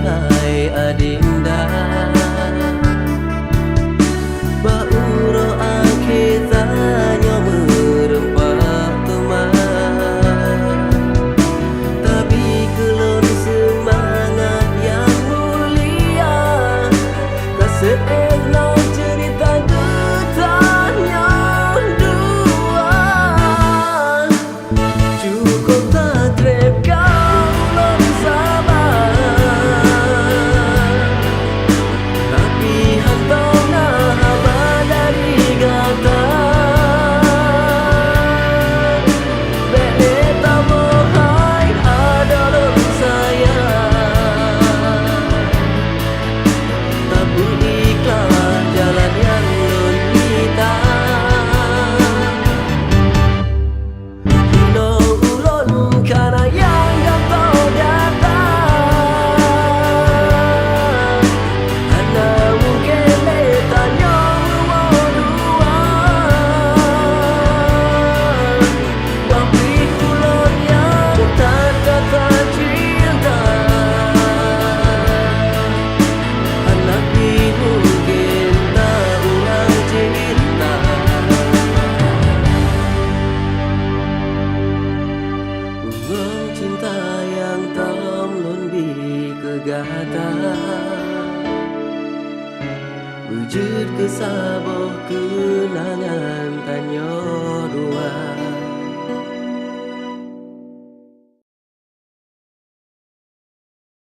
hai adinda Bauro akhirnya merempak teman Tapi kelon semangat yang mulia Keseekno cerita getahnya dua Cukup tak trep kau belum sabar Tapi hantau nah dari gata Beta mohai ada dalam saya Tapi ikhlas jalan yang lun kita Hino ulun karena yang gantau datang Hana mungkin betanya dua Tapi ulun yang tak kata cinta Hana mungkin tak ulang cinta Uang cinta yang tamlon bi kegata Wujud kesaboh kenangan tanya